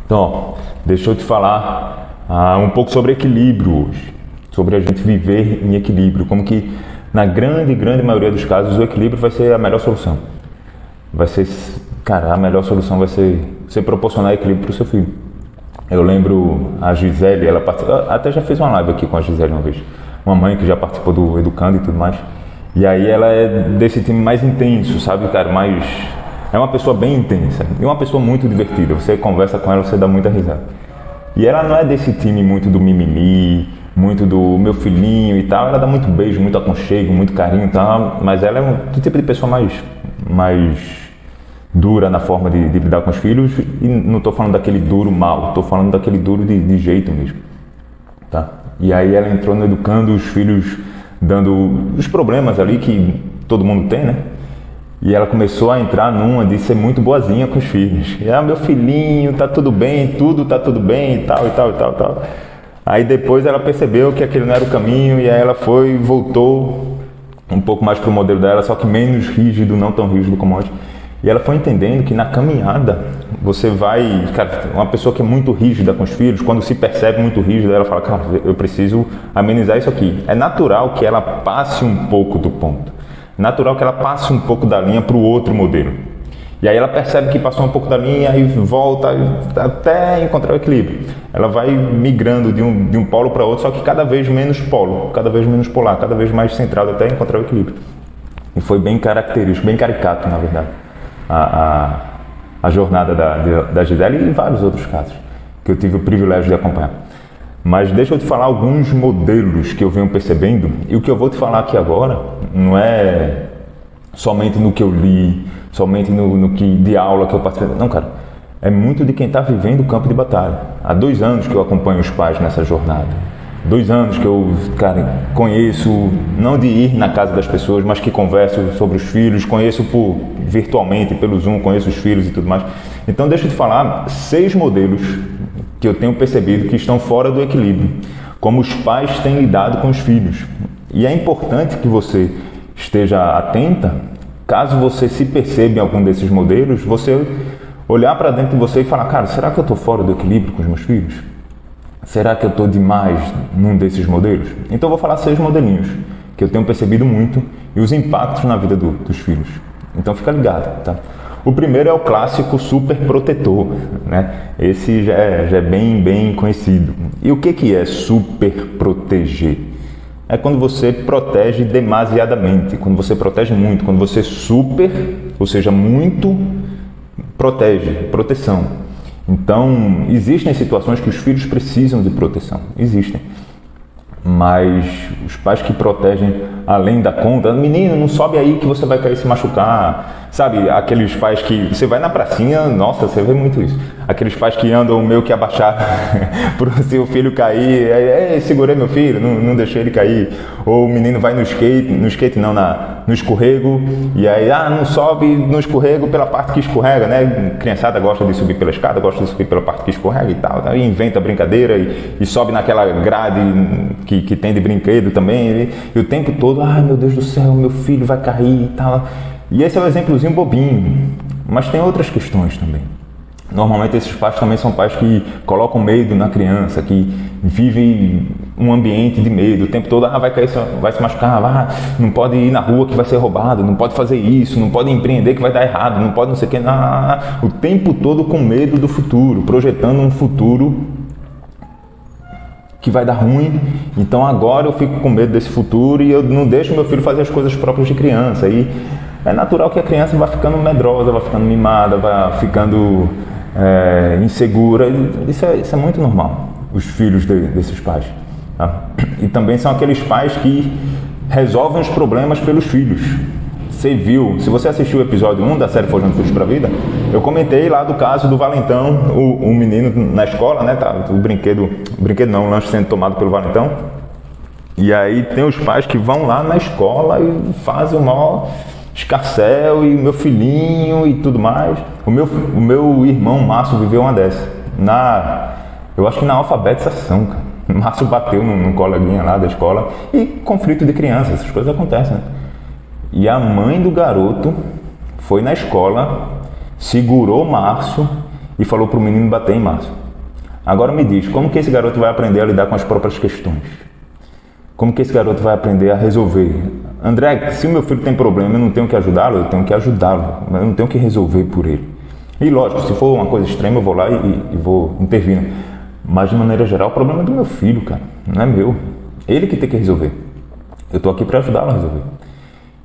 Então, ó, deixa eu te falar um pouco sobre equilíbrio hoje, sobre a gente viver em equilíbrio, como que na grande maioria dos casos o equilíbrio vai ser a melhor solução. Vai ser, cara, a melhor solução vai ser você proporcionar equilíbrio para o seu filho. Eu lembro a Gisele, ela até já fez uma live aqui com a Gisele uma vez, uma mãe que já participou do Educando e tudo mais, e aí ela é desse time mais intenso, sabe, cara, mais... É uma pessoa bem intensa e uma pessoa muito divertida. Você conversa com ela, você dá muita risada. E ela não é desse time muito do mimimi, muito do meu filhinho e tal. Ela dá muito beijo, muito aconchego, muito carinho e tal. Mas ela é um tipo de pessoa mais dura na forma de lidar com os filhos. E não estou falando daquele duro mal, estou falando daquele duro de jeito mesmo. Tá? E aí ela entrou no Educando, os filhos dando os problemas ali que todo mundo tem, né? E ela começou a entrar numa de ser muito boazinha com os filhos. E, meu filhinho, tá tudo bem, tudo tá tudo bem e tal, e tal, e tal, e tal. Aí depois ela percebeu que aquele não era o caminho e aí ela voltou um pouco mais pro modelo dela, só que menos rígido, não tão rígido como antes. E ela foi entendendo que na caminhada você vai... Cara, uma pessoa que é muito rígida com os filhos, quando se percebe muito rígida, ela fala, cara, eu preciso amenizar isso aqui. É natural que ela passe um pouco do ponto. Natural que ela passe um pouco da linha para o outro modelo. E aí ela percebe que passou um pouco da linha e volta até encontrar o equilíbrio. Ela vai migrando de um polo para outro, só que cada vez menos polo, cada vez menos polar, cada vez mais centrado até encontrar o equilíbrio. E foi bem característico, bem caricato, na verdade, a jornada da Gisele e vários outros casos que eu tive o privilégio de acompanhar. Mas deixa eu te falar alguns modelos que eu venho percebendo, e o que eu vou te falar aqui agora não é somente no que eu li, somente no que de aula que eu participei. Não, cara, é muito de quem está vivendo o campo de batalha. Há 2 anos que eu acompanho os pais nessa jornada. 2 anos que eu, cara, conheço, não de ir na casa das pessoas, mas que converso sobre os filhos, conheço virtualmente, pelo Zoom, conheço os filhos e tudo mais. Então deixa eu te falar 6 modelos que eu tenho percebido que estão fora do equilíbrio, como os pais têm lidado com os filhos. E é importante que você esteja atenta, caso você se perceba em algum desses modelos, você olhar para dentro de você e falar, cara, será que eu estou fora do equilíbrio com os meus filhos? Será que eu estou demais num desses modelos? Então eu vou falar 6 modelinhos que eu tenho percebido muito e os impactos na vida dos filhos. Então fica ligado, tá? O primeiro é o clássico super protetor, né? Esse já é bem conhecido. E o que é super proteger? É quando você protege demasiadamente, quando você protege muito, quando você super, ou seja, muito, proteção. Então, existem situações que os filhos precisam de proteção, existem. Mas os pais que protegem além da conta, menino, não sobe aí que você vai cair e se machucar, sabe? Aqueles pais que você vai na pracinha, nossa, você vê muito isso. Aqueles pais que andam meio que abaixar para o seu filho cair, segurei meu filho, não deixei ele cair. Ou o menino vai no escorrego, e aí, não sobe no escorrego pela parte que escorrega, né? Criançada gosta de subir pela escada, gosta de subir pela parte que escorrega e tal, e inventa brincadeira e sobe naquela grade que tem de brinquedo também, e o tempo todo, meu Deus do céu, meu filho vai cair e tal. E esse é um exemplozinho bobinho, mas tem outras questões também. Normalmente esses pais também são pais que colocam medo na criança, que vivem um ambiente de medo o tempo todo, vai cair, vai se machucar, não pode ir na rua que vai ser roubado, não pode fazer isso, não pode empreender que vai dar errado, não pode não sei o que, o tempo todo com medo do futuro, projetando um futuro que vai dar ruim. Então agora eu fico com medo desse futuro e eu não deixo meu filho fazer as coisas próprias de criança. E é natural que a criança vai ficando medrosa, vai ficando mimada, vai ficando insegura. Isso é muito normal, os filhos desses pais. Tá? E também são aqueles pais que resolvem os problemas pelos filhos. Você viu, se você assistiu o episódio 1 da série Forjando Filhos pra Vida, eu lá do caso do Valentão, o menino na escola, né, tá, o brinquedo não, o lanche sendo tomado pelo Valentão. E aí tem os pais que vão lá na escola e fazem o maior escarcéu, e meu filhinho e tudo mais. O meu irmão Márcio viveu uma dessa, eu acho que na alfabetização, cara. Márcio bateu num coleguinha lá da escola, e conflito de criança, essas coisas acontecem, né? E a mãe do garoto foi na escola, segurou o Márcio e falou para o menino bater em Márcio. Agora me diz, como que esse garoto vai aprender a lidar com as próprias questões? Como que esse garoto vai aprender a resolver? André, se o meu filho tem problema, eu não tenho que ajudá-lo, eu tenho que ajudá-lo, mas eu não tenho que resolver por ele. E lógico, se for uma coisa extrema, eu vou lá e vou intervir. Mas de maneira geral, o problema é do meu filho, cara, não é meu. Ele que tem que resolver. Eu estou aqui para ajudá-lo a resolver.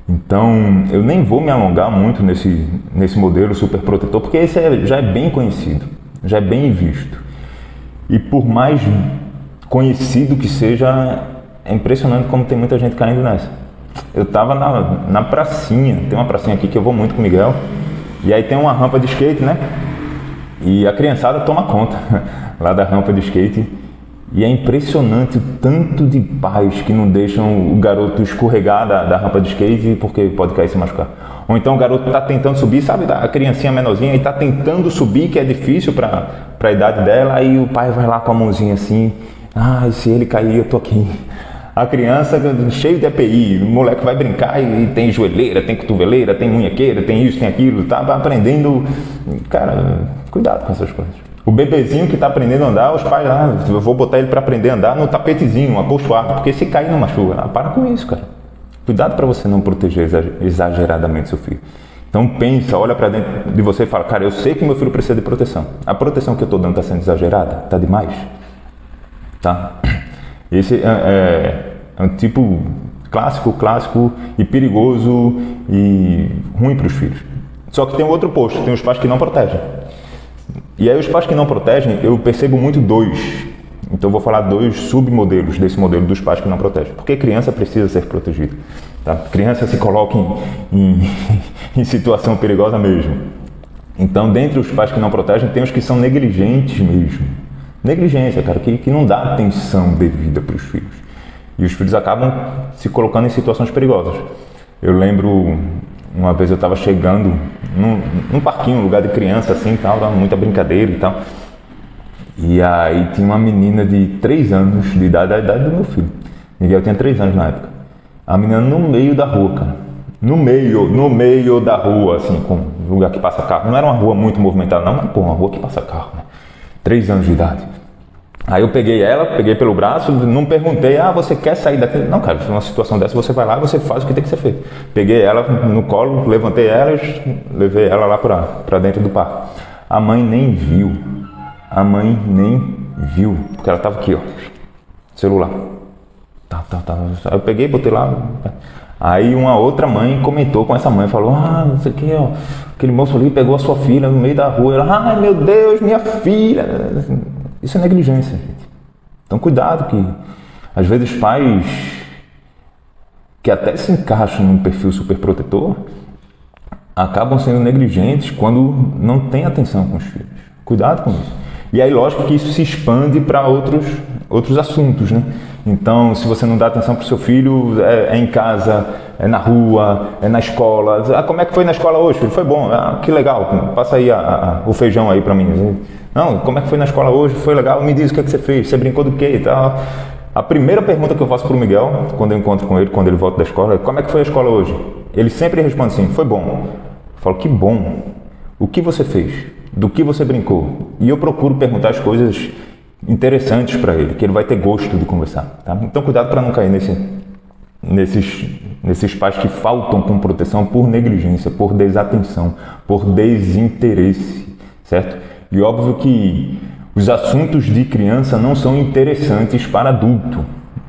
Então, eu nem vou me alongar muito nesse modelo super protetor, porque esse já é bem conhecido, já é bem visto. E por mais conhecido que seja, é impressionante como tem muita gente caindo nessa. Eu estava na pracinha, tem uma pracinha aqui que eu vou muito com o Miguel, e aí tem uma rampa de skate, né? E a criançada toma conta lá da rampa de skate. E é impressionante o tanto de pais que não deixam o garoto escorregar da rampa de skate porque pode cair e se machucar. Ou então o garoto está tentando subir, sabe, a criancinha menorzinha, e está tentando subir, que é difícil para a idade dela, aí o pai vai lá com a mãozinha assim, se ele cair eu tô aqui. A criança cheio de EPI, o moleque vai brincar e tem joelheira, tem cotoveleira, tem munhequeira, tem isso, tem aquilo, tá aprendendo. Cara, cuidado com essas coisas. O bebezinho que está aprendendo a andar, os pais, eu vou botar ele para aprender a andar no tapetezinho, acolchoado, porque se cair não machuca. Para com isso, cara. Cuidado para você não proteger exageradamente seu filho. Então pensa, olha para dentro de você e fala, cara, eu sei que meu filho precisa de proteção. A proteção que eu estou dando está sendo exagerada? Está demais? Tá? Esse é um tipo clássico e perigoso e ruim para os filhos. Só que tem um outro posto, tem os pais que não protegem. E aí os pais que não protegem, eu percebo muito dois. Então eu vou falar dois submodelos desse modelo dos pais que não protegem. Porque criança precisa ser protegida. Tá? Criança se coloca em situação perigosa mesmo. Então, dentre os pais que não protegem, tem os que são negligentes mesmo. Negligência, cara, que não dá atenção devida para os filhos. E os filhos acabam se colocando em situações perigosas. Eu lembro, uma vez eu estava chegando num parquinho, um lugar de criança assim, tal, muita brincadeira e tal. E aí tinha uma menina de 3 anos de idade, a idade do meu filho. Miguel tinha 3 anos na época. A menina no meio da rua, cara. No meio da rua, assim, com um lugar que passa carro. Não era uma rua muito movimentada, não, mas uma rua que passa carro, né? 3 anos de idade. Aí eu peguei pelo braço, não perguntei, você quer sair daqui? Não, cara, numa situação dessa você vai lá e você faz o que tem que ser feito. Peguei ela no colo, levantei ela e levei ela lá pra dentro do parque. A mãe nem viu, porque ela tava aqui, ó, celular. Tá. Aí eu peguei, botei lá. Aí uma outra mãe comentou com essa mãe, falou, não sei o que, ó, aquele moço ali pegou a sua filha no meio da rua. Ela, meu Deus, minha filha. Isso é negligência, gente. Então cuidado que às vezes pais que até se encaixam num perfil super protetor acabam sendo negligentes quando não tem atenção com os filhos. Cuidado com isso. E aí lógico que isso se expande para outros assuntos, né? Então, se você não dá atenção para o seu filho, é em casa, é na rua, é na escola. Como é que foi na escola hoje, filho? Foi bom. Que legal. Passa aí o feijão aí para mim. Não, como é que foi na escola hoje? Foi legal. Me diz o que é que você fez. Você brincou do quê e tal. A primeira pergunta que eu faço para o Miguel, quando eu encontro com ele, quando ele volta da escola, é como é que foi a escola hoje? Ele sempre responde assim, foi bom. Eu falo, que bom. O que você fez? Do que você brincou? E eu procuro perguntar as coisas interessantes para ele, que ele vai ter gosto de conversar. Tá? Então cuidado para não cair nesses pais que faltam com proteção por negligência, por desatenção, por desinteresse, certo? E óbvio que os assuntos de criança não são interessantes para adulto,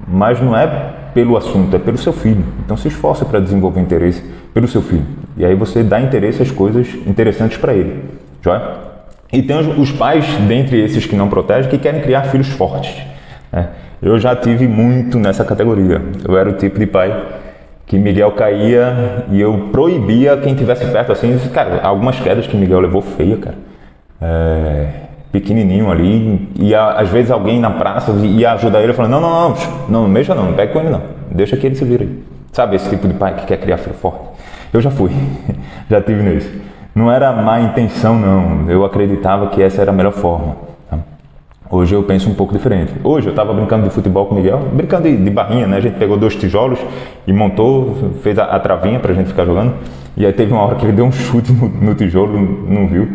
mas não é pelo assunto, é pelo seu filho. Então se esforce para desenvolver interesse pelo seu filho. E aí você dá interesse às coisas interessantes para ele. Joia? E tem os pais, dentre esses que não protegem, que querem criar filhos fortes. Né? Eu já tive muito nessa categoria. Eu era o tipo de pai que Miguel caía e eu proibia quem estivesse perto assim. Cara, algumas quedas que Miguel levou feia, cara. Pequenininho ali. E às vezes alguém na praça ia ajudar ele falando, não mexa não pega com ele não. Deixa que ele se vira aí. Sabe esse tipo de pai que quer criar filho forte? Eu já fui. Já tive nisso. Não era má intenção, não. Eu acreditava que essa era a melhor forma. Tá? Hoje eu penso um pouco diferente. Hoje eu estava brincando de futebol com o Miguel, brincando de barrinha, né? A gente pegou 2 tijolos e montou, fez a travinha para a gente ficar jogando. E aí teve uma hora que ele deu um chute no tijolo, não viu.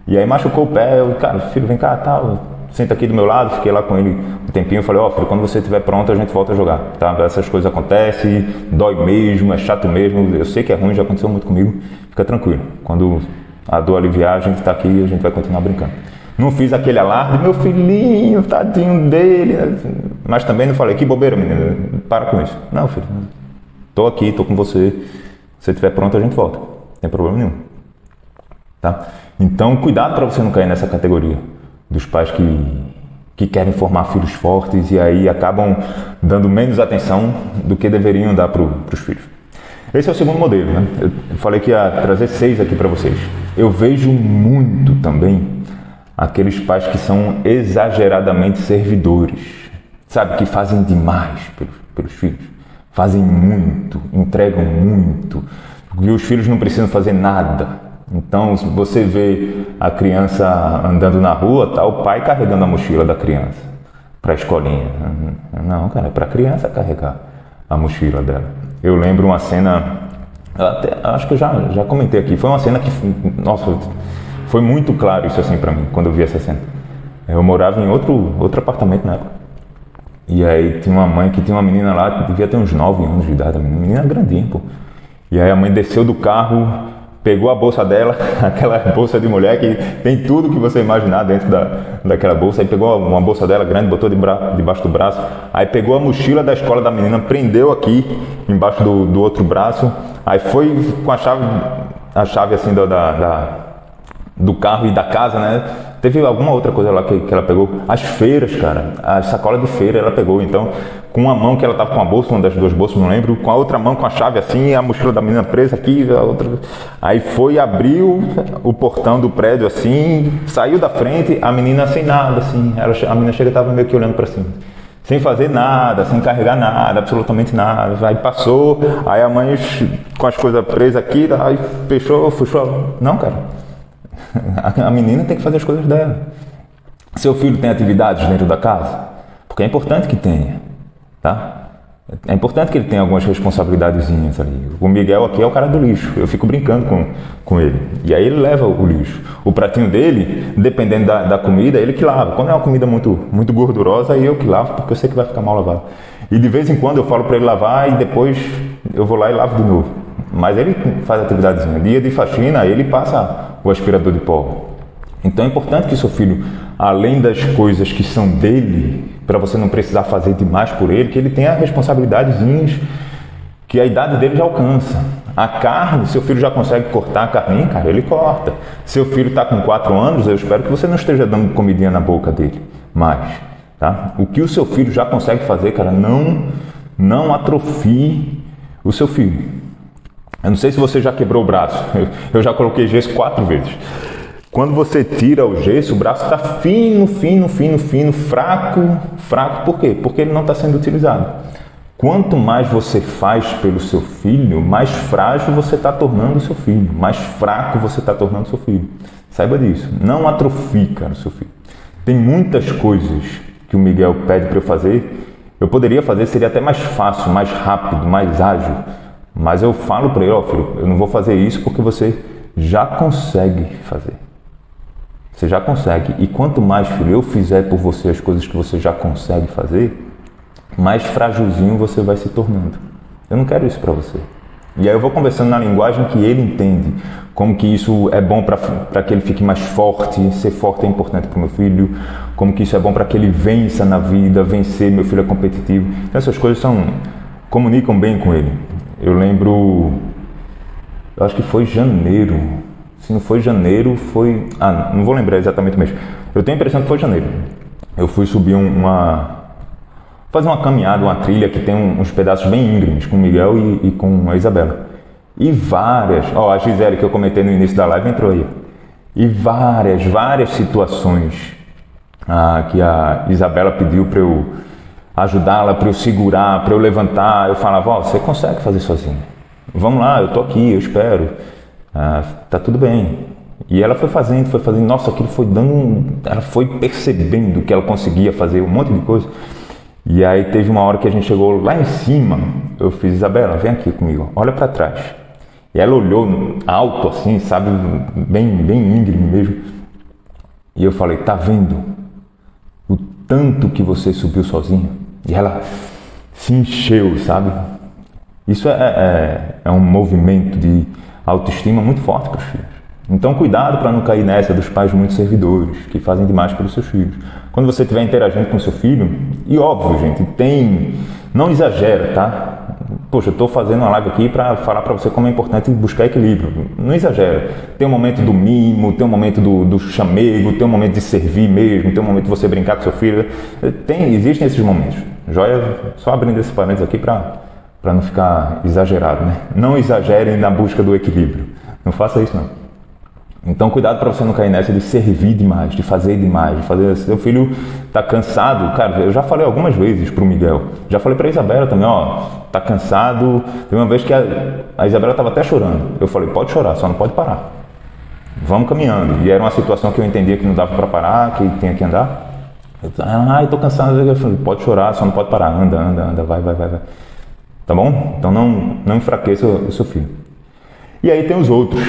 E aí machucou o pé, eu, cara, filho, vem cá, tal, senta aqui do meu lado, fiquei lá com ele um tempinho, falei, ó, filho, quando você estiver pronto a gente volta a jogar, tá? Essas coisas acontecem, dói mesmo, é chato mesmo, eu sei que é ruim, já aconteceu muito comigo, fica tranquilo, quando a dor aliviar, a gente tá aqui e a gente vai continuar brincando. Não fiz aquele alarde, meu filhinho, tadinho dele, mas também não falei, que bobeira, menina, para com isso. Não, filho, tô aqui, tô com você, se você estiver pronto a gente volta, não tem problema nenhum. Tá? Então, cuidado para você não cair nessa categoria dos pais que querem formar filhos fortes e aí acabam dando menos atenção do que deveriam dar para os filhos. Esse é o segundo modelo, né? Eu falei que ia trazer 6 aqui para vocês. Eu vejo muito também aqueles pais que são exageradamente servidores, sabe? Que fazem demais pelos filhos, fazem muito, entregam muito, e os filhos não precisam fazer nada. Então, se você vê a criança andando na rua, tá o pai carregando a mochila da criança para a escolinha. Não, cara, é para a criança carregar a mochila dela. Eu lembro uma cena, acho que eu já comentei aqui, foi uma cena que, nossa, foi muito claro isso assim para mim, quando eu vi essa cena. Eu morava em outro apartamento na época. E aí tinha uma mãe que tinha uma menina lá, devia ter uns 9 anos de idade, a menina grandinha, pô. E aí a mãe desceu do carro, pegou a bolsa dela, aquela bolsa de mulher que tem tudo que você imaginar dentro daquela bolsa, aí pegou uma bolsa dela grande, botou debaixo do braço, aí pegou a mochila da escola da menina, prendeu aqui, embaixo do outro braço, aí foi com a chave assim do carro e da casa, né? Teve alguma outra coisa lá que ela pegou. As feiras, cara, a sacola de feira ela pegou. Então, com uma mão que ela tava com a bolsa, uma das 2 bolsas, não lembro, com a outra mão com a chave assim, a mochila da menina presa aqui, a outra. Aí foi, abriu o portão do prédio assim, saiu da frente, a menina sem nada, assim. A menina chega e tava meio que olhando para cima. Sem fazer nada, sem carregar nada, absolutamente nada. Aí passou, aí a mãe com as coisas presas aqui, aí fechou. Não, cara. A menina tem que fazer as coisas dela. Seu filho tem atividades dentro da casa? Porque é importante que tenha, tá? É importante que ele tenha algumas responsabilidadezinhas ali. O Miguel aqui é o cara do lixo. Eu fico brincando com ele. E aí ele leva o lixo. O pratinho dele, dependendo da comida, ele que lava. Quando é uma comida muito, muito gordurosa, aí eu que lavo, porque eu sei que vai ficar mal lavado. E de vez em quando eu falo para ele lavar e depois eu vou lá e lavo de novo. Mas ele faz atividadezinha. Dia de faxina, ele passa o aspirador de pó. Então é importante que seu filho, além das coisas que são dele, para você não precisar fazer demais por ele, que ele tenha responsabilidadezinhas que a idade dele já alcança. A carne, seu filho já consegue cortar a carninha, cara, ele corta. Seu filho está com 4 anos, eu espero que você não esteja dando comidinha na boca dele mais, tá? O que o seu filho já consegue fazer, cara, não atrofie o seu filho. Eu não sei se você já quebrou o braço, eu já coloquei gesso 4 vezes. Quando você tira o gesso, o braço está fino, fraco. Por quê? Porque ele não está sendo utilizado. Quanto mais você faz pelo seu filho, mais frágil você está tornando o seu filho, mais fraco você está tornando o seu filho. Saiba disso, não atrofie, cara, o seu filho. Tem muitas coisas que o Miguel pede para eu fazer, eu poderia fazer, seria até mais fácil, mais rápido, mais ágil. Mas eu falo para ele, ó, filho, eu não vou fazer isso porque você já consegue fazer. Você já consegue. E quanto mais, filho, eu fizer por você as coisas que você já consegue fazer, mais frágilzinho você vai se tornando. Eu não quero isso para você. E aí eu vou conversando na linguagem que ele entende. Como que isso é bom para que ele fique mais forte. Ser forte é importante para o meu filho. Como que isso é bom para que ele vença na vida. Vencer, meu filho é competitivo. Então essas coisas comunicam bem com ele. Eu lembro, eu acho que foi janeiro, se não foi janeiro, foi, não vou lembrar exatamente mesmo, eu tenho a impressão que foi janeiro. Eu fui subir fazer uma caminhada, uma trilha que tem uns pedaços bem íngremes com o Miguel e com a Isabela. E várias, a Gisele que eu comentei no início da live entrou aí. E várias situações que a Isabela pediu para eu ajudá-la, para eu segurar, para eu levantar. Eu falava, você consegue fazer sozinha. Vamos lá, eu tô aqui, eu espero. Tá tudo bem. E ela foi fazendo. Nossa, aquilo foi ela foi percebendo que ela conseguia fazer um monte de coisa. E aí teve uma hora que a gente chegou lá em cima. Eu fiz, Isabela, vem aqui comigo, olha para trás. E ela olhou alto assim, sabe, bem íngreme mesmo. E eu falei, tá vendo o tanto que você subiu sozinha? E ela se encheu, sabe? Isso é um movimento de autoestima muito forte para os filhos. Então cuidado para não cair nessa dos pais muito servidores, que fazem demais pelos seus filhos. Quando você estiver interagindo com seu filho, e óbvio, gente, não exagera, tá? Poxa, eu estou fazendo uma live aqui para falar para você como é importante buscar equilíbrio. Não exagera. Tem um momento do mimo, tem um momento do chamego, tem um momento de servir mesmo, tem um momento de você brincar com seu filho. Existem esses momentos. Joia, só abrindo esse parênteses aqui para não ficar exagerado, né? Não exagerem na busca do equilíbrio. Não faça isso, não. Então, cuidado para você não cair nessa de servir demais, de fazer demais, de fazer... Seu filho tá cansado. Cara, eu já falei algumas vezes pro Miguel. Já falei pra Isabela também, ó, tá cansado. Tem uma vez que a Isabela tava até chorando. Eu falei, pode chorar, só não pode parar. Vamos caminhando. E era uma situação que eu entendia que não dava para parar, que tinha que andar. Eu tô cansado. Eu falei, pode chorar, só não pode parar. Anda, vai. Tá bom? Então não enfraqueça o seu filho. E aí tem os outros.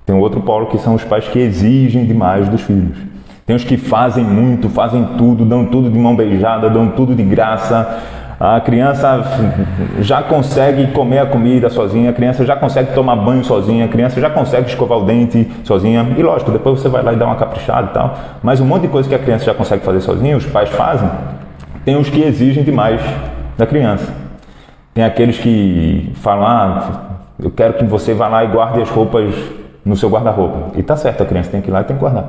Tem um outro polo que são os pais que exigem demais dos filhos. Tem os que fazem muito, fazem tudo, dão tudo de mão beijada, dão tudo de graça. A criança já consegue comer a comida sozinha, a criança já consegue tomar banho sozinha, a criança já consegue escovar o dente sozinha. E lógico, depois você vai lá e dá uma caprichada e tal. Mas um monte de coisa que a criança já consegue fazer sozinha, os pais fazem. Tem os que exigem demais da criança. Tem aqueles que falam, eu quero que você vá lá e guarde as roupas no seu guarda-roupa. E tá certo, a criança tem que ir lá e tem que guardar.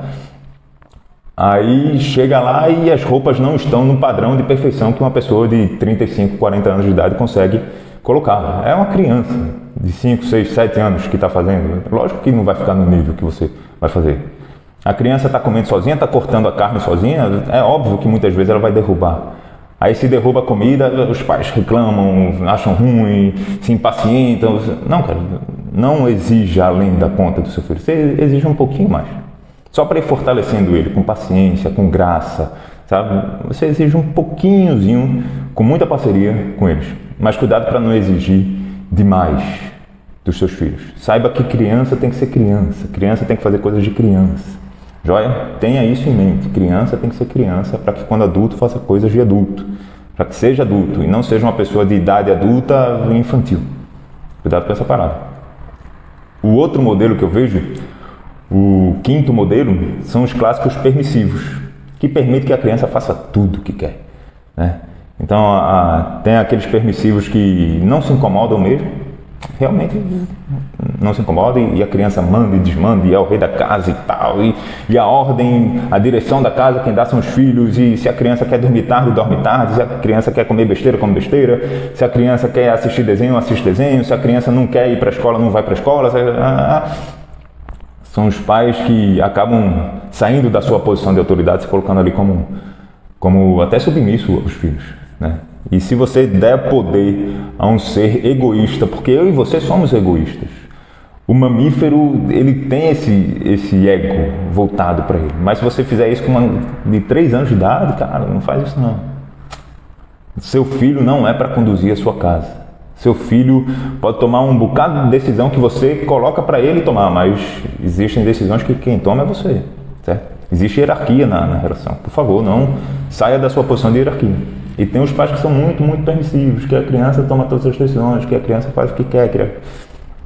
Aí chega lá e as roupas não estão no padrão de perfeição que uma pessoa de 35, 40 anos de idade consegue colocar. É uma criança de 5, 6, 7 anos que está fazendo. Lógico que não vai ficar no nível que você vai fazer. A criança está comendo sozinha, está cortando a carne sozinha, é óbvio que muitas vezes ela vai derrubar. Aí se derruba a comida, os pais reclamam, acham ruim, se impacientam. Não, cara, não exija além da conta do seu filho, você exige um pouquinho mais. Só para ir fortalecendo ele com paciência, com graça, sabe? Você exige um pouquinhozinho, com muita parceria com eles. Mas cuidado para não exigir demais dos seus filhos. Saiba que criança tem que ser criança, criança tem que fazer coisas de criança. Joia? Tenha isso em mente. Criança tem que ser criança para que quando adulto faça coisas de adulto. Para que seja adulto e não seja uma pessoa de idade adulta infantil. Cuidado com essa parada. O outro modelo que eu vejo, o quinto modelo, são os clássicos permissivos, que permitem que a criança faça tudo o que quer, né? Então, tem aqueles permissivos que não se incomodam mesmo, realmente não se incomodam, e a criança manda e desmanda, e é o rei da casa e tal, e a ordem, a direção da casa, quem dá são os filhos, e se a criança quer dormir tarde, dorme tarde, se a criança quer comer besteira, come besteira, se a criança quer assistir desenho, assiste desenho, se a criança não quer ir para a escola, não vai para a escola. São os pais que acabam saindo da sua posição de autoridade, se colocando ali como até submisso aos filhos, né? E se você der poder a um ser egoísta, porque eu e você somos egoístas, o mamífero, ele tem esse ego voltado para ele. Mas se você fizer isso com uma de 3 anos de idade, cara, não faz isso não. Seu filho não é para conduzir a sua casa. Seu filho pode tomar um bocado de decisão que você coloca para ele tomar, mas existem decisões que quem toma é você, certo? Existe hierarquia na relação. Por favor, não saia da sua posição de hierarquia. E tem os pais que são muito, muito permissivos, que a criança toma todas as decisões, que a criança faz o que quer.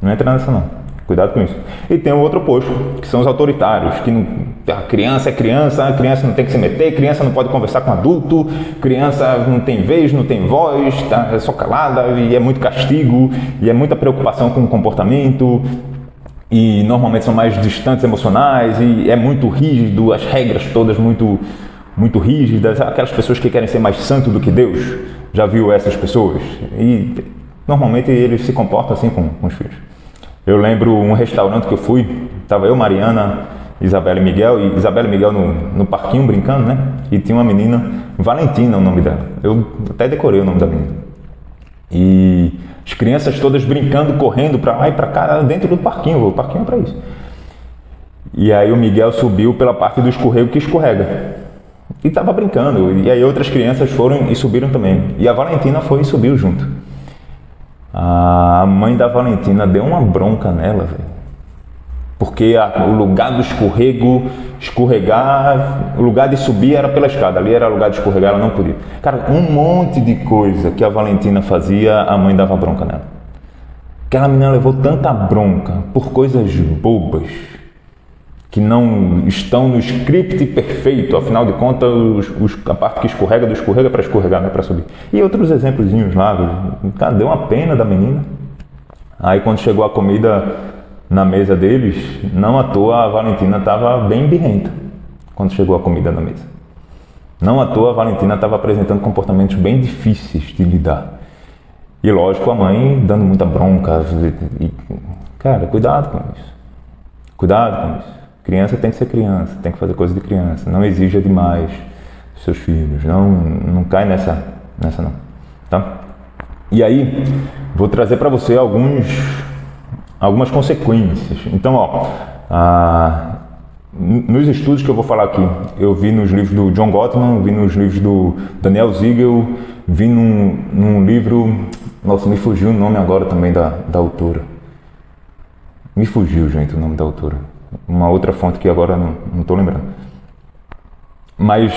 Não entra nessa não. Cuidado com isso. E tem o outro oposto, que são os autoritários, que a criança é criança, a criança não tem que se meter, criança não pode conversar com adulto, criança não tem vez, não tem voz, tá, é só calada, e é muito castigo, e é muita preocupação com o comportamento, e normalmente são mais distantes emocionais, e é muito rígido, as regras todas muito rígidas, aquelas pessoas que querem ser mais santo do que Deus. Já viu essas pessoas? E normalmente eles se comportam assim com os filhos. Eu lembro um restaurante que eu fui, estava eu, Mariana, Isabela e Miguel no parquinho brincando, né? E tinha uma menina, Valentina é o nome dela. Eu até decorei o nome da menina. E as crianças todas brincando, correndo para lá e para cá dentro do parquinho. O parquinho é para isso. E aí o Miguel subiu pela parte do escorrego que escorrega. E estava brincando. E aí outras crianças foram e subiram também. E a Valentina foi e subiu junto. A mãe da Valentina deu uma bronca nela, velho. Porque o lugar do escorrego escorregar, o lugar de subir era pela escada, ali era lugar de escorregar, ela não podia. Cara, um monte de coisa que a Valentina fazia, a mãe dava bronca nela. Aquela menina levou tanta bronca por coisas bobas, que não estão no script perfeito, afinal de contas, a parte que escorrega do escorrega para escorregar, não é para subir. E outros exemplozinhos lá, cara, deu uma pena da menina. Aí quando chegou a comida na mesa deles, não à toa a Valentina estava bem birrenta quando chegou a comida na mesa. Não à toa a Valentina estava apresentando comportamentos bem difíceis de lidar. E lógico, a mãe dando muita bronca. Cara, cuidado com isso. Cuidado com isso. Criança tem que ser criança, tem que fazer coisa de criança. Não exija demais dos seus filhos. Não cai nessa não. Tá? E aí, vou trazer para você algumas consequências. Então, nos estudos que eu vou falar aqui, eu vi nos livros do John Gottman, vi nos livros do Daniel Siegel, vi num livro... Nossa, me fugiu o nome agora também da autora. Me fugiu, gente, o nome da autora. Uma outra fonte que agora não estou lembrando. Mas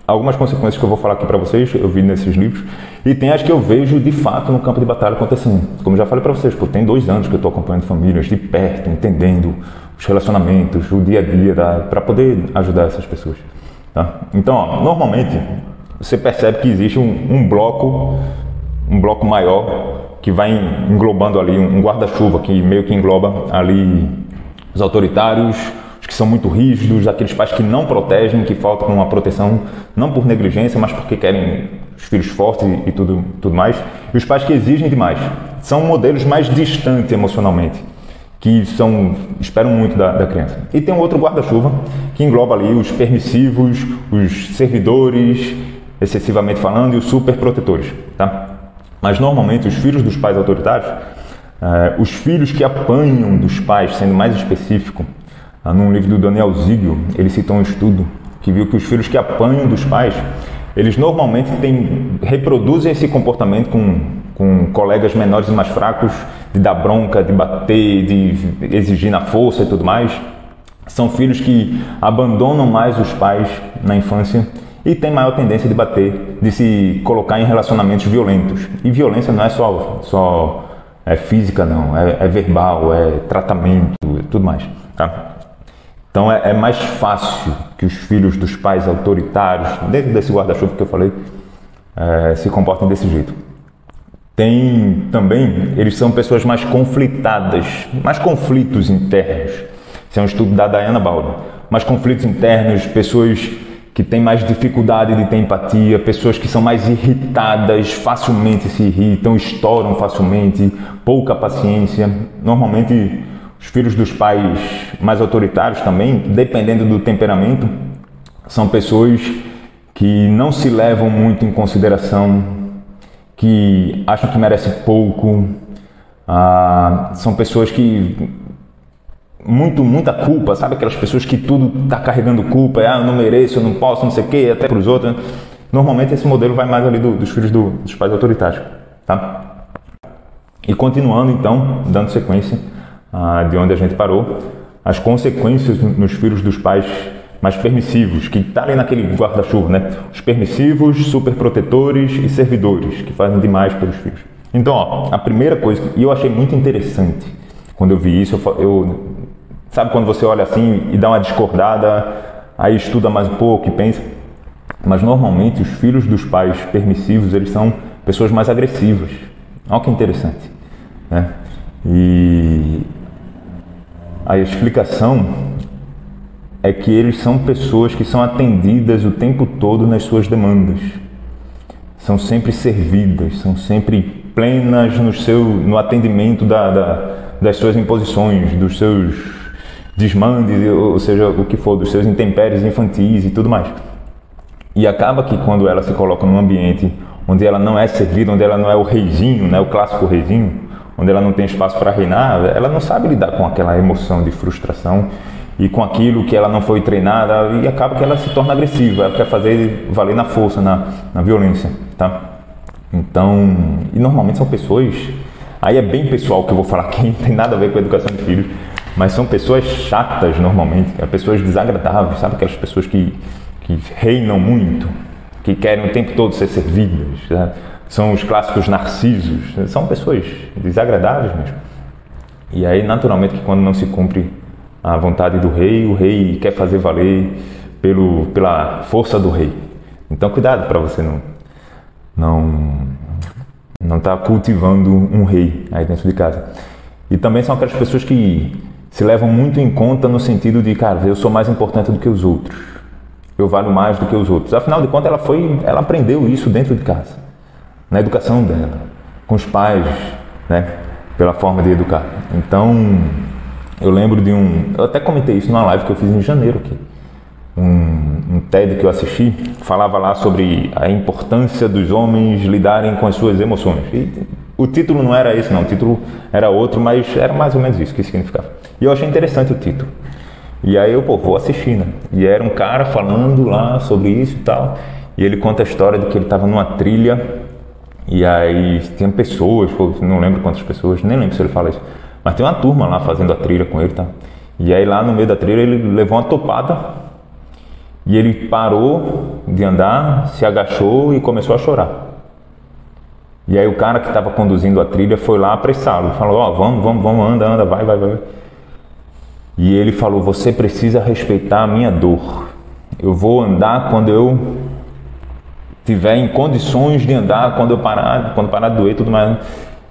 algumas consequências que eu vou falar aqui para vocês, eu vi nesses livros, e tem as que eu vejo de fato no campo de batalha acontecendo. Como eu já falei para vocês, tem 2 anos que eu estou acompanhando famílias de perto, entendendo os relacionamentos, o dia a dia, para poder ajudar essas pessoas. Tá? Então, normalmente, você percebe que existe um bloco maior que vai englobando ali, um guarda-chuva que meio que engloba ali os autoritários, os que são muito rígidos, aqueles pais que não protegem, que faltam uma proteção não por negligência, mas porque querem os filhos fortes e tudo mais. E os pais que exigem demais. São modelos mais distantes emocionalmente, que esperam muito da criança. E tem um outro guarda-chuva que engloba ali os permissivos, os servidores, excessivamente falando, e os superprotetores, tá? Mas normalmente os filhos dos pais autoritários, os filhos que apanham dos pais, sendo mais específico, num livro do Daniel Siegel, ele citou um estudo que viu que os filhos que apanham dos pais, eles normalmente reproduzem esse comportamento com colegas menores e mais fracos, de dar bronca, de bater, de exigir na força e tudo mais. São filhos que abandonam mais os pais na infância e tem maior tendência de bater, de se colocar em relacionamentos violentos. E violência não é só física, não. É verbal, é tratamento, tudo mais. Tá? Então é mais fácil que os filhos dos pais autoritários, dentro desse guarda-chuva que eu falei, se comportem desse jeito. Eles são pessoas mais conflitadas, mais conflitos internos. Esse é um estudo da Diana Baldwin. Mais conflitos internos, pessoas que têm mais dificuldade de ter empatia, pessoas que são mais irritadas, facilmente se irritam, estouram facilmente, pouca paciência. Normalmente, os filhos dos pais mais autoritários também, dependendo do temperamento, são pessoas que não se levam muito em consideração, que acham que merecem pouco, são pessoas que muita culpa, sabe? Aquelas pessoas que tudo tá carregando culpa, eu não mereço, eu não posso, não sei o quê, até para os outros. Normalmente esse modelo vai mais ali dos filhos dos pais autoritários, tá? E continuando então, dando sequência de onde a gente parou, as consequências nos filhos dos pais mais permissivos, que tá ali naquele guarda-chuva, né? Os permissivos, superprotetores e servidores, que fazem demais pelos filhos. Então, a primeira coisa, e eu achei muito interessante quando eu vi isso, sabe quando você olha assim e dá uma discordada, aí estuda mais um pouco e pensa, mas normalmente os filhos dos pais permissivos, eles são pessoas mais agressivas. Olha que interessante, né? E a explicação é que eles são pessoas que são atendidas o tempo todo nas suas demandas. São sempre servidas, são sempre plenas no atendimento das suas imposições, dos seus desmandes, ou seja, o que for, dos seus intempéries infantis e tudo mais. E acaba que quando ela se coloca num ambiente onde ela não é servida, onde ela não é o reizinho, né, o clássico reizinho, onde ela não tem espaço para reinar, ela não sabe lidar com aquela emoção de frustração e com aquilo que ela não foi treinada, e acaba que ela se torna agressiva, ela quer fazer valer na força, na violência, tá? Então, e normalmente são pessoas, aí é bem pessoal que eu vou falar aqui, não tem nada a ver com a educação de filhos, mas são pessoas chatas normalmente, pessoas desagradáveis, sabe? Aquelas pessoas que reinam muito, que querem o tempo todo ser servidas, né? São os clássicos narcisos, são pessoas desagradáveis mesmo. E aí, naturalmente, que quando não se cumpre a vontade do rei, o rei quer fazer valer pela força do rei. Então, cuidado para você não tá cultivando um rei aí dentro de casa. E também são aquelas pessoas que se levam muito em conta no sentido de, cara, eu sou mais importante do que os outros. Eu valho mais do que os outros. Afinal de contas, ela aprendeu isso dentro de casa, na educação dela, com os pais, né, pela forma de educar. Então, eu lembro eu até comentei isso numa live que eu fiz em janeiro aqui. Um TED que eu assisti, falava lá sobre a importância dos homens lidarem com as suas emoções. E o título não era esse não, o título era outro, mas era mais ou menos isso que significava. E eu achei interessante o título. E aí eu, vou assistir, né? E era um cara falando lá sobre isso e tal, e ele conta a história de que ele estava numa trilha, e aí tinha pessoas, não lembro quantas pessoas, nem lembro se ele fala isso, mas tem uma turma lá fazendo a trilha com ele e tal. E aí lá no meio da trilha ele levou uma topada, e ele parou de andar, se agachou e começou a chorar. E aí o cara que estava conduzindo a trilha foi lá apressá-lo, falou, vamos, anda, vai. E ele falou, você precisa respeitar a minha dor. Eu vou andar quando eu tiver em condições de andar, quando parar de doer e tudo mais.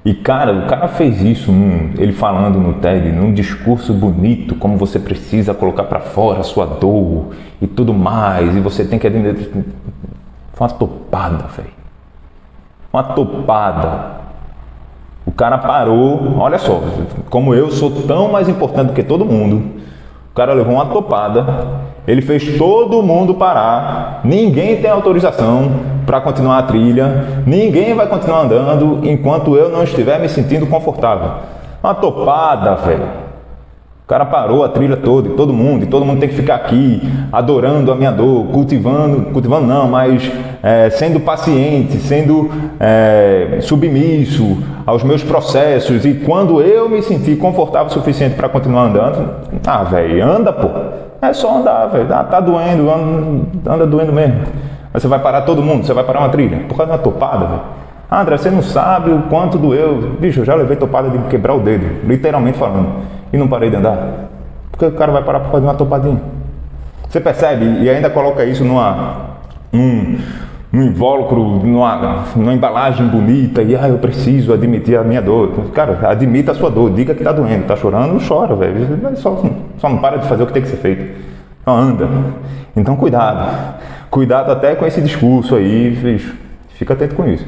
E cara, o cara fez isso, ele falando no TED, num discurso bonito, como você precisa colocar para fora a sua dor e tudo mais, e você tem que admitir. Foi uma topada, velho. Uma topada. O cara parou, olha só, como eu sou tão mais importante do que todo mundo, o cara levou uma topada, ele fez todo mundo parar, ninguém tem autorização para continuar a trilha, ninguém vai continuar andando enquanto eu não estiver me sentindo confortável. Uma topada, velho. O cara parou a trilha toda, e todo mundo tem que ficar aqui, adorando a minha dor, cultivando não, mas sendo paciente, sendo submisso aos meus processos, e quando eu me sentir confortável o suficiente para continuar andando, velho, anda, pô, é só andar, velho, tá doendo, anda doendo mesmo. Mas você vai parar todo mundo, você vai parar uma trilha, por causa de uma topada, velho. André, você não sabe o quanto doeu. Bicho, eu já levei topada de quebrar o dedo, literalmente falando, e não parei de andar. Porque o cara vai parar por causa de uma topadinha. Você percebe? E ainda coloca isso num invólucro, numa embalagem bonita, e eu preciso admitir a minha dor. Cara, admita a sua dor, diga que tá doendo, tá chorando, não chora, velho. Só não para de fazer o que tem que ser feito. Então anda. Então cuidado até com esse discurso aí, bicho. Fica atento com isso.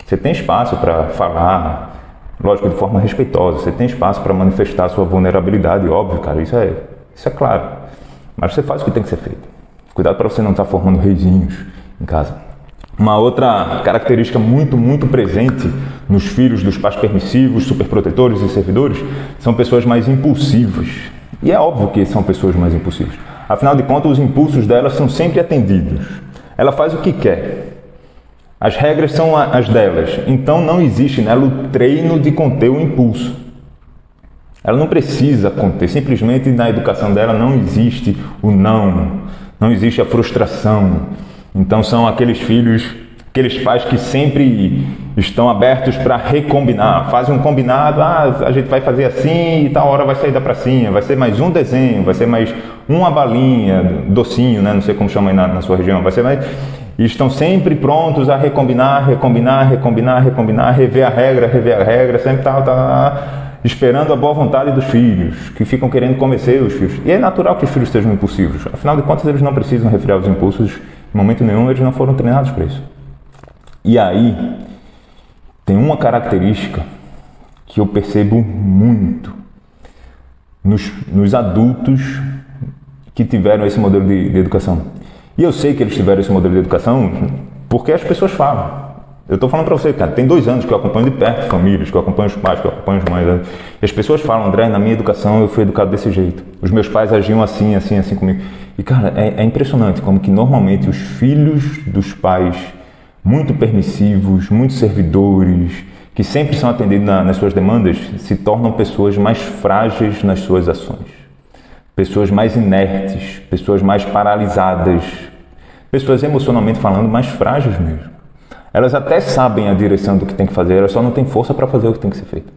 Você tem espaço para falar, lógico, de forma respeitosa. Você tem espaço para manifestar a sua vulnerabilidade, óbvio, cara. Isso é claro. Mas você faz o que tem que ser feito. Cuidado para você não estar formando reizinhos em casa. Uma outra característica muito, muito presente nos filhos dos pais permissivos, superprotetores e servidores são pessoas mais impulsivas. E é óbvio que são pessoas mais impulsivas. Afinal de contas, os impulsos delas são sempre atendidos. Ela faz o que quer. As regras são as delas, então não existe nela o treino de conter o impulso. Ela não precisa conter, simplesmente na educação dela não existe o não existe a frustração. Então são aqueles pais que sempre estão abertos para recombinar, fazem um combinado, a gente vai fazer assim e tal hora vai sair da pracinha, vai ser mais um desenho, vai ser mais uma balinha, docinho, né? Não sei como chama aí na sua região, vai ser mais... E estão sempre prontos a recombinar, rever a regra, sempre esperando a boa vontade dos filhos, que ficam querendo convencer os filhos. E é natural que os filhos sejam impulsivos. Afinal de contas, eles não precisam refrear os impulsos em momento nenhum, eles não foram treinados para isso. E aí, tem uma característica que eu percebo muito nos adultos que tiveram esse modelo de educação. E eu sei que eles tiveram esse modelo de educação porque as pessoas falam. Eu estou falando para você, cara, tem 2 anos que eu acompanho de perto famílias, que eu acompanho os pais, que eu acompanho as mães. E as pessoas falam, André, na minha educação eu fui educado desse jeito. Os meus pais agiam assim comigo. E, cara, é impressionante como que normalmente os filhos dos pais muito permissivos, muito servidores, que sempre são atendidos nas suas demandas, se tornam pessoas mais frágeis nas suas ações, pessoas mais inertes, pessoas mais paralisadas, pessoas emocionalmente falando mais frágeis mesmo. Elas até sabem a direção do que tem que fazer, elas só não têm força para fazer o que tem que ser feito.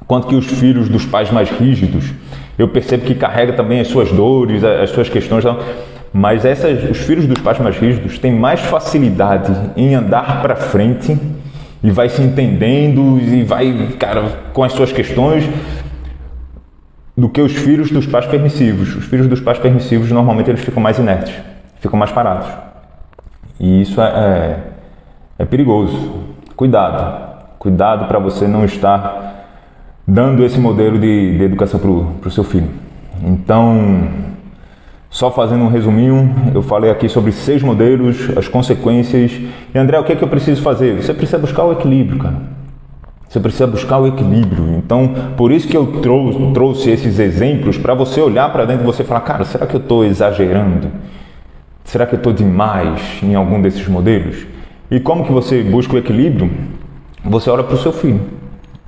Enquanto que os filhos dos pais mais rígidos, eu percebo que carrega também as suas dores, as suas questões, mas os filhos dos pais mais rígidos têm mais facilidade em andar para frente e vai se entendendo e vai, cara, com as suas questões do que os filhos dos pais permissivos. Os filhos dos pais permissivos, normalmente, eles ficam mais inertes, ficam mais parados. E isso é perigoso. Cuidado para você não estar dando esse modelo de educação para o seu filho. Então, só fazendo um resuminho, eu falei aqui sobre 6 modelos, as consequências. E André, o que é que eu preciso fazer? Você precisa buscar o equilíbrio, cara. Você precisa buscar o equilíbrio. Então, por isso que eu trouxe esses exemplos para você olhar para dentro e você falar, cara, será que eu estou exagerando? Será que eu estou demais em algum desses modelos? E como que você busca o equilíbrio? Você olha para o seu filho.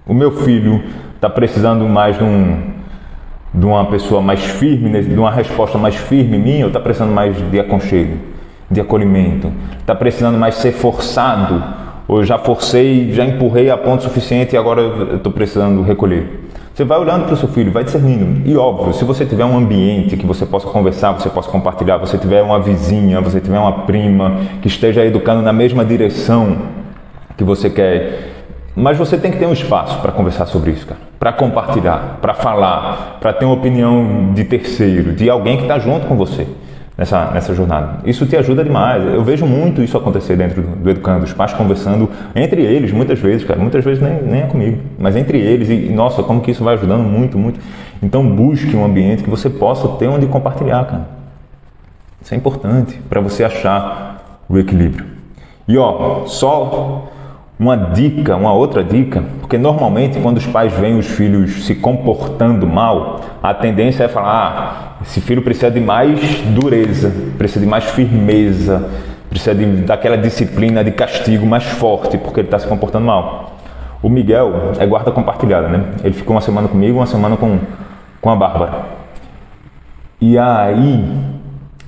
O meu filho está precisando mais de uma pessoa mais firme, de uma resposta mais firme minha, ou está precisando mais de aconchego, de acolhimento? Está precisando mais ser forçado, ou eu já forcei, já empurrei a ponto suficiente e agora eu estou precisando recolher? Você vai olhando para o seu filho, vai discernindo. E óbvio, se você tiver um ambiente que você possa conversar, você possa compartilhar, você tiver uma vizinha, você tiver uma prima que esteja educando na mesma direção que você quer, mas você tem que ter um espaço para conversar sobre isso, cara. Para compartilhar, para falar, para ter uma opinião de terceiro, de alguém que está junto com você nessa jornada. Isso te ajuda demais. Eu vejo muito isso acontecer dentro do Educando, os pais conversando entre eles, muitas vezes, cara. Muitas vezes nem é comigo, mas entre eles. E nossa, como que isso vai ajudando muito, muito. Então busque um ambiente que você possa ter onde compartilhar, cara. Isso é importante para você achar o equilíbrio. E só uma outra dica, porque normalmente quando os pais veem os filhos se comportando mal, a tendência é falar, esse filho precisa de mais dureza, precisa de mais firmeza, precisa daquela disciplina de castigo mais forte, porque ele está se comportando mal. O Miguel é guarda compartilhada, né? Ele ficou uma semana comigo, uma semana com a Bárbara. E aí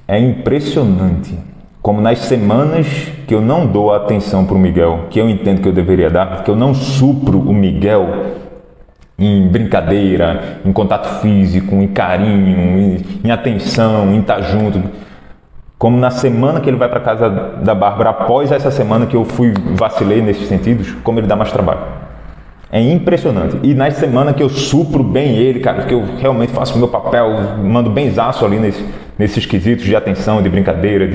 é impressionante como nas semanas que eu não dou a atenção para o Miguel, que eu entendo que eu deveria dar, que eu não supro o Miguel em brincadeira, em contato físico, em carinho, em atenção, em estar junto. Como na semana que ele vai para casa da Bárbara, após essa semana que eu vacilei nesses sentidos, como ele dá mais trabalho. É impressionante. E na semana que eu supro bem ele, cara, que eu realmente faço o meu papel, mando benzaço ali nesses quesitos de atenção, de brincadeira,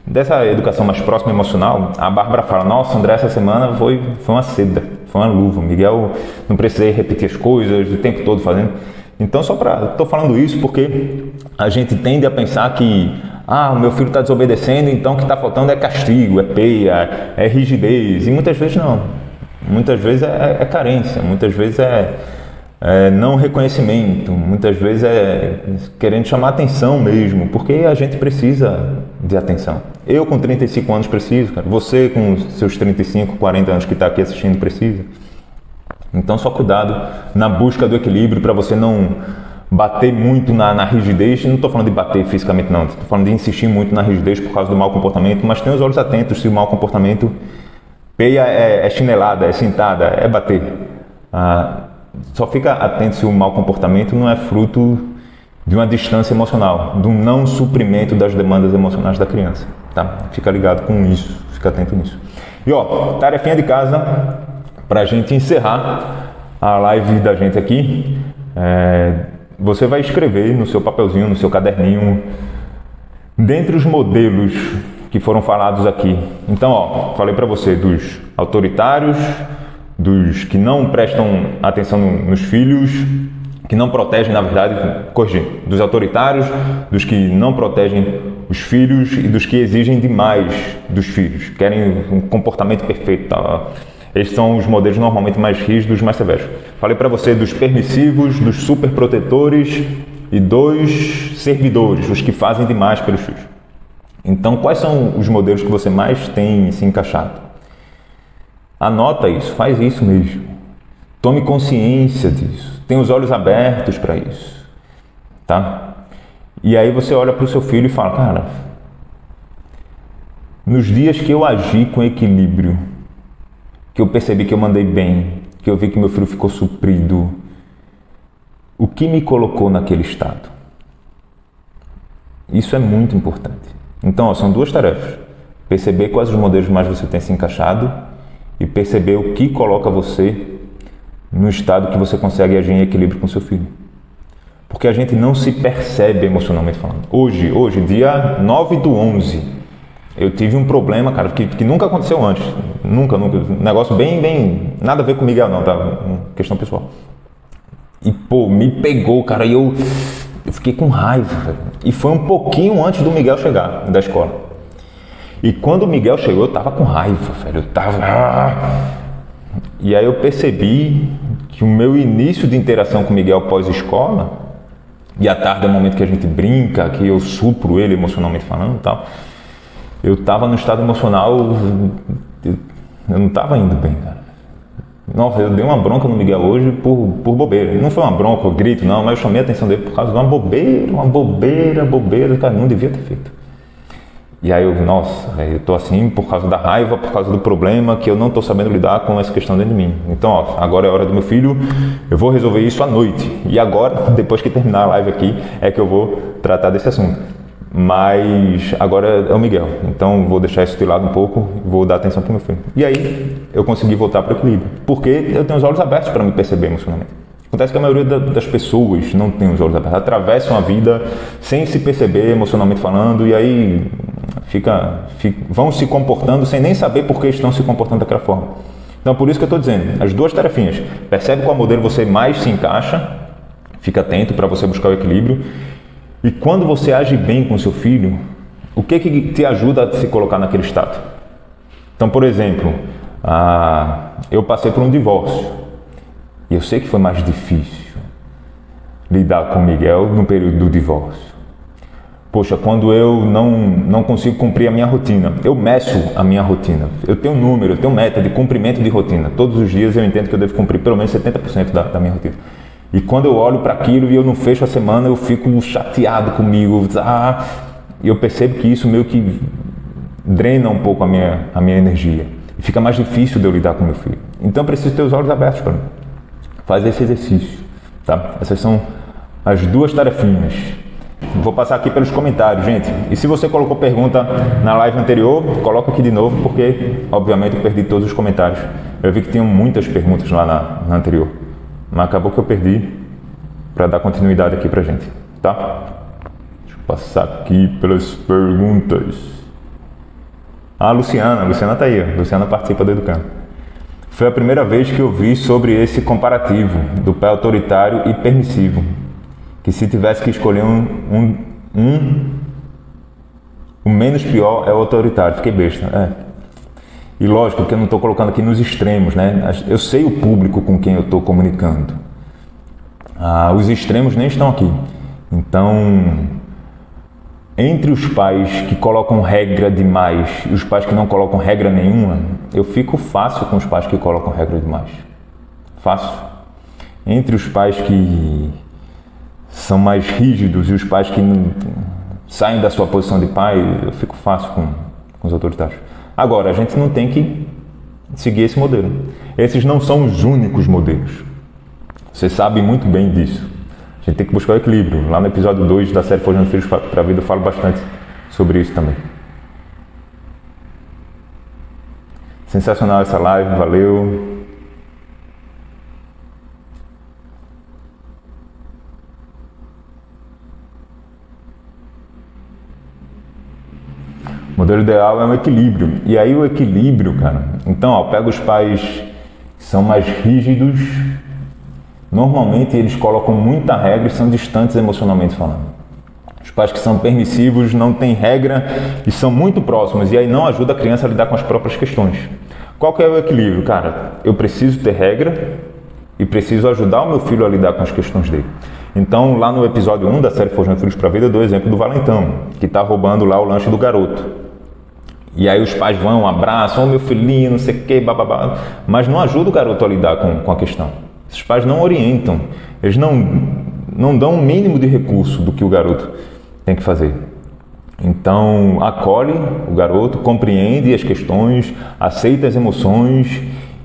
dessa educação mais próxima emocional, a Bárbara fala, nossa, André, essa semana foi uma seda, foi uma luva. Miguel, não precisei repetir as coisas o tempo todo fazendo. Então, estou falando isso porque a gente tende a pensar que o meu filho está desobedecendo, então o que está faltando é castigo, é peia, é rigidez. E muitas vezes não. Muitas vezes é carência, muitas vezes é não reconhecimento, muitas vezes é querendo chamar atenção mesmo, porque a gente precisa de atenção. Eu com 35 anos preciso, cara. Você com seus 35, 40 anos que está aqui assistindo precisa. Então só cuidado na busca do equilíbrio para você não bater muito na rigidez. Não estou falando de bater fisicamente não, estou falando de insistir muito na rigidez por causa do mau comportamento, mas tenha os olhos atentos se o mau comportamento peia é chinelada, é sentada, é bater. Só fica atento se o mau comportamento não é fruto de uma distância emocional, de um não suprimento das demandas emocionais da criança, tá? Fica ligado com isso, fica atento nisso. E tarefinha de casa para a gente encerrar a live da gente aqui. Você vai escrever no seu papelzinho, no seu caderninho, dentre os modelos que foram falados aqui. Então, falei para você dos autoritários, dos que não prestam atenção nos filhos, que não protegem, na verdade, dos autoritários, dos que não protegem os filhos e dos que exigem demais dos filhos, querem um comportamento perfeito. Tá? Esses são os modelos normalmente mais rígidos, mais severos. Falei para você dos permissivos, dos superprotetores e dos servidores, os que fazem demais pelos filhos. Então, quais são os modelos que você mais tem se encaixado? Anota isso, faz isso mesmo. Tome consciência disso. Tenha os olhos abertos para isso. Tá? E aí você olha para o seu filho e fala, cara, nos dias que eu agi com equilíbrio, que eu percebi que eu mandei bem, que eu vi que meu filho ficou suprido, o que me colocou naquele estado? Isso é muito importante. Então, são duas tarefas. Perceber quais os modelos mais você tem se encaixado e perceber o que coloca você no estado que você consegue agir em equilíbrio com seu filho. Porque a gente não se percebe emocionalmente falando. Hoje, dia 9/11, eu tive um problema, cara, que nunca aconteceu antes. Nunca. Negócio bem... Nada a ver com o Miguel, não, tá? Questão pessoal. E, pô, me pegou, cara, e eu fiquei com raiva, velho. E foi um pouquinho antes do Miguel chegar da escola. E quando o Miguel chegou, eu tava com raiva, velho. Eu tava... E aí eu percebi que o meu início de interação com o Miguel pós-escola, e à tarde é o momento que a gente brinca, que eu supro ele emocionalmente falando e tal, eu tava no estado emocional, eu não tava indo bem, cara. Nossa, eu dei uma bronca no Miguel hoje por bobeira. Não foi uma bronca, eu grito, não, mas eu chamei a atenção dele por causa de uma bobeira, cara, não devia ter feito. E aí eu tô assim por causa da raiva, por causa do problema, que eu não tô sabendo lidar com essa questão dentro de mim. Então, agora é a hora do meu filho, eu vou resolver isso à noite. E agora, depois que terminar a live aqui, é que eu vou tratar desse assunto. Mas agora é o Miguel, então vou deixar isso de lado um pouco, vou dar atenção pro meu filho. E aí, eu consegui voltar para o equilíbrio, porque eu tenho os olhos abertos para me perceber emocionalmente. Acontece que a maioria das pessoas não tem os olhos abertos, atravessam a vida sem se perceber emocionalmente falando, e aí vão se comportando sem nem saber por que estão se comportando daquela forma. Então, por isso que eu estou dizendo, as duas tarefinhas, percebe qual modelo você mais se encaixa, fica atento para você buscar o equilíbrio, e quando você age bem com seu filho, o que te ajuda a se colocar naquele estado? Então, por exemplo, eu passei por um divórcio, e eu sei que foi mais difícil lidar com o Miguel no período do divórcio. Poxa, quando eu não consigo cumprir a minha rotina, eu meço a minha rotina. Eu tenho um número, eu tenho meta de cumprimento de rotina. Todos os dias eu entendo que eu devo cumprir pelo menos 70% da minha rotina. E quando eu olho para aquilo e eu não fecho a semana, eu fico chateado comigo. E eu percebo que isso meio que drena um pouco a minha energia. E fica mais difícil de eu lidar com meu filho. Então eu preciso ter os olhos abertos para mim. Faz esse exercício, tá? Essas são as duas tarefinhas. Vou passar aqui pelos comentários, gente. E se você colocou pergunta na live anterior, coloca aqui de novo, porque, obviamente, eu perdi todos os comentários. Eu vi que tinham muitas perguntas lá na anterior. Mas acabou que eu perdi para dar continuidade aqui pra gente, tá? Deixa eu passar aqui pelas perguntas. A Luciana tá aí. A Luciana participa do Educando. Foi a primeira vez que eu vi sobre esse comparativo do pai autoritário e permissivo. Que se tivesse que escolher o menos pior é o autoritário. Fiquei besta. E lógico que eu não estou colocando aqui nos extremos, né? Eu sei o público com quem eu estou comunicando. Os extremos nem estão aqui. Então, entre os pais que colocam regra demais e os pais que não colocam regra nenhuma, eu fico fácil com os pais que colocam regra demais. Fácil. Entre os pais que são mais rígidos e os pais que não saem da sua posição de pai, eu fico fácil com os autoritários. Agora, a gente não tem que seguir esse modelo. Esses não são os únicos modelos. Você sabe muito bem disso. A gente tem que buscar o equilíbrio. Lá no episódio 2 da série Forjando Filhos para a Vida eu falo bastante sobre isso também. Sensacional essa live, valeu. O modelo ideal é um equilíbrio. E aí o equilíbrio, cara... Então, pega os pais que são mais rígidos. Normalmente eles colocam muita regra e são distantes emocionalmente falando. Os pais que são permissivos não têm regra e são muito próximos. E aí não ajuda a criança a lidar com as próprias questões. Qual que é o equilíbrio? Cara, eu preciso ter regra e preciso ajudar o meu filho a lidar com as questões dele. Então, lá no episódio 1 da série Forjando Filhos para a Vida, eu dou o exemplo do valentão, que está roubando lá o lanche do garoto. E aí os pais vão, abraçam, meu filhinho, não sei o que, bababá, mas não ajuda o garoto a lidar com a questão. Esses pais não orientam, eles não dão o mínimo de recurso do que o garoto tem que fazer. Então, acolhe o garoto, compreende as questões, aceita as emoções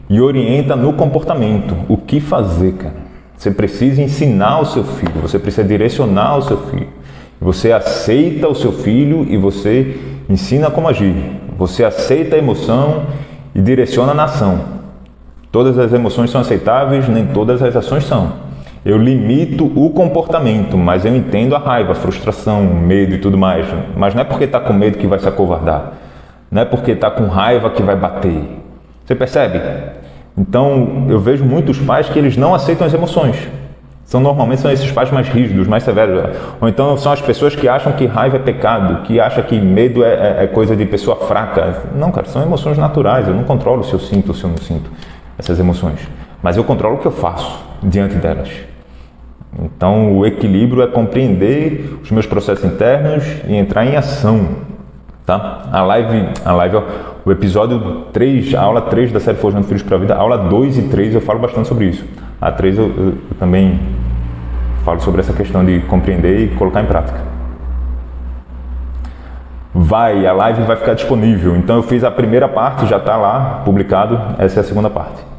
e orienta no comportamento. O que fazer, cara? Você precisa ensinar o seu filho, você precisa direcionar o seu filho. Você aceita o seu filho e você ensina como agir. Você aceita a emoção e direciona na ação. Todas as emoções são aceitáveis, nem todas as ações são. Eu limito o comportamento, mas eu entendo a raiva, a frustração, o medo e tudo mais. Mas não é porque está com medo que vai se acovardar. Não é porque está com raiva que vai bater. Você percebe? Então, eu vejo muitos pais que eles não aceitam as emoções. Normalmente são esses pais mais rígidos, mais severos. Ou então são as pessoas que acham que raiva é pecado, que acham que medo é coisa de pessoa fraca. Não, cara, são emoções naturais. Eu não controlo se eu sinto ou se eu não sinto essas emoções. Mas eu controlo o que eu faço diante delas. Então, o equilíbrio é compreender os meus processos internos e entrar em ação, tá? A live, o episódio 3, a aula 3 da série Forjando Filhos para a Vida, a aula 2 e 3 eu falo bastante sobre isso. A 3 eu também falo sobre essa questão de compreender e colocar em prática. A live vai ficar disponível. Então, eu fiz a primeira parte, já está lá, publicado. Essa é a segunda parte.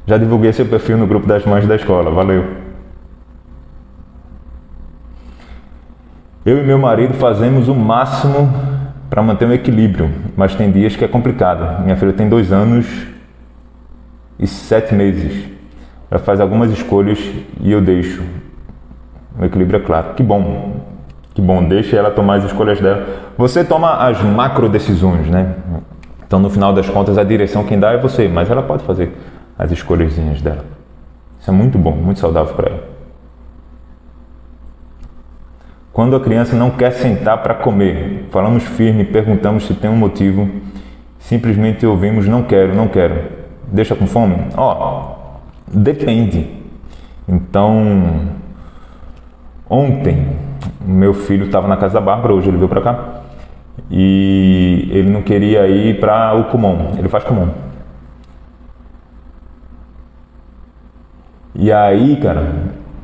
Já divulguei seu perfil no grupo das mães da escola, valeu. Eu e meu marido fazemos o máximo para manter um equilíbrio, mas tem dias que é complicado. Minha filha tem 2 anos e 7 meses. Ela faz algumas escolhas e eu deixo. O equilíbrio é claro. Que bom, deixa ela tomar as escolhas dela. Você toma as macro decisões, né? Então, no final das contas, a direção quem dá é você, mas ela pode fazer as escolhazinhas dela. Isso é muito bom, muito saudável para ela. Quando a criança não quer sentar para comer, falamos firme, perguntamos se tem um motivo, simplesmente ouvimos não quero. Deixa com fome? Depende. Então, ontem, meu filho estava na casa da Bárbara, hoje ele veio para cá, e ele não queria ir para o Kumon, ele faz Kumon. E aí, cara,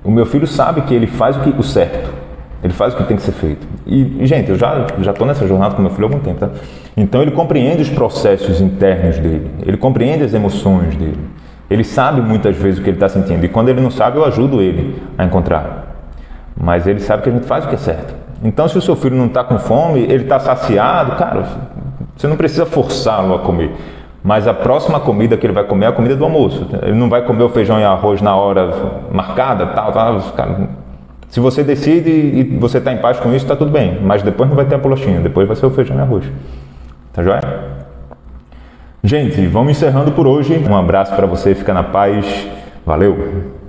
o meu filho sabe que ele faz o certo. Ele faz o que tem que ser feito. E gente, eu já estou nessa jornada com meu filho há algum tempo, tá? Então ele compreende os processos internos dele. Ele compreende as emoções dele. Ele sabe muitas vezes o que ele está sentindo. E quando ele não sabe, eu ajudo ele a encontrar. Mas ele sabe que a gente faz o que é certo. Então, se o seu filho não está com fome, ele está saciado, cara, você não precisa forçá-lo a comer. Mas a próxima comida que ele vai comer é a comida do almoço. Ele não vai comer o feijão e arroz na hora marcada, tal. Cara, se você decide e você está em paz com isso, está tudo bem. Mas depois não vai ter a bolachinha, depois vai ser o feijão e arroz. Tá joia? Gente, vamos encerrando por hoje. Um abraço para você, fica na paz. Valeu!